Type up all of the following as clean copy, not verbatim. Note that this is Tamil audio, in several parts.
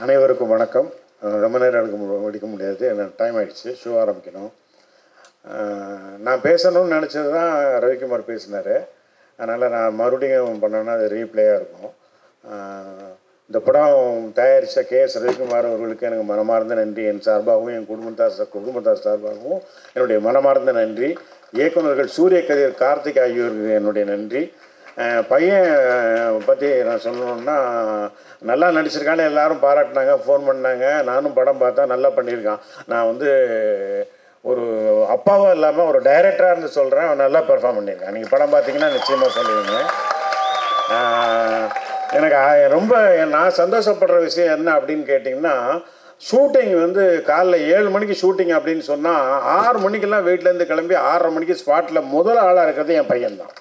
அனைவருக்கும் வணக்கம். ரொம்ப நேரம் எடுக்க முடியாது, எனக்கு டைம் ஆகிடுச்சு, ஷோ ஆரம்பிக்கணும். நான் பேசணும்னு நினச்சது தான் ரவிக்குமார் பேசினார். அதனால் நான் மறுபடியும் பண்ணேன்னா அது ரீப்ளேயாக இருக்கும். இந்த படம் தயாரித்த கேஎஸ் ரவிக்குமார் அவர்களுக்கு எனக்கு மனமார்ந்த நன்றி. என் சார்பாகவும் என் குடும்பத்தார் சார்பாகவும் என்னுடைய மனமார்ந்த நன்றி. இயக்குநர்கள் சூரிய கதிர், கார்த்திக் ஆகியோருக்கு என்னுடைய நன்றி. பையன் பற்றி நான் சொல்லணுன்னா, நல்லா நடிச்சிருக்கான்னு எல்லோரும் பாராட்டினாங்க, ஃபோன் பண்ணாங்க. நானும் படம் பார்த்தா நல்லா பண்ணியிருக்கான். நான் ஒரு அப்பாவும் இல்லாமல் ஒரு டைரக்டராக இருந்து சொல்கிறேன், நல்லா பெர்ஃபார்ம் பண்ணியிருக்கான். நீங்கள் படம் பார்த்தீங்கன்னா நிச்சயமாக சொல்லுவீங்க. எனக்கு ரொம்ப நான் சந்தோஷப்படுற விஷயம் என்ன அப்படின்னு கேட்டிங்கன்னா, ஷூட்டிங் காலைல 7 மணிக்கு ஷூட்டிங் அப்படின்னு சொன்னால் 6 மணிக்கெல்லாம் வீட்டிலேருந்து கிளம்பி 6:30 மணிக்கு ஸ்பாட்டில் முதல் ஆளாக இருக்கிறது என் பையன்தான்.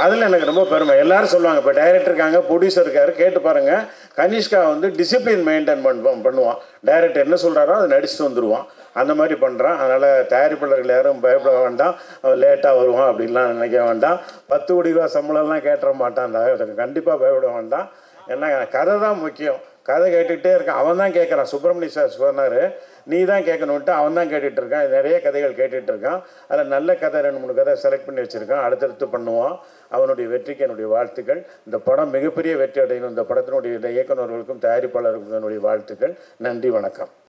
அதில் எனக்கு ரொம்ப பெருமை. எல்லோரும் சொல்லுவாங்க, இப்போ டைரக்டர் இருக்காங்க, ப்ரொடியூசர் இருக்கார், கேட்டு பாருங்கள். கனிஷ்கா டிசிப்ளின் மெயின்டைன் பண்ணுவான். டைரக்டர் என்ன சொல்கிறாரோ அதை நடிச்சுட்டு வந்துடுவான். அந்த மாதிரி பண்ணுறான். அதனால் தயாரிப்பாளர்கள் யாரும் பயப்பட வேண்டாம், லேட்டாக வருவான் அப்படின்லாம் நினைக்க வேண்டாம். 10 கோடி ரூபா சம்பளம்லாம் கேட்டுற மாட்டான். கண்டிப்பாக பயப்பட வேண்டாம். ஏன்னா கதை தான் முக்கியம். கதை கேட்டுக்கிட்டே இருக்கான். அவன் தான் கேட்குறான். சுப்பிரமணிய சார் சொன்னார், நீ தான் கேட்கணுன்ட்டு அவன் தான் கேட்டுட்ருக்கான். நிறைய கதைகள் கேட்டுட்ருக்கான். அதில் நல்ல கதை 2-3 கதை செலக்ட் பண்ணி வச்சுருக்கான். அடுத்தடுத்து பண்ணுவான். அவனுடைய வெற்றிக்கு என்னுடைய வாழ்த்துக்கள். இந்த படம் மிகப்பெரிய வெற்றி அடையணும். இந்த படத்தினுடைய இயக்குநர்களுக்கும் தயாரிப்பாளர்களுக்கும் என்னுடைய வாழ்த்துக்கள். நன்றி, வணக்கம்.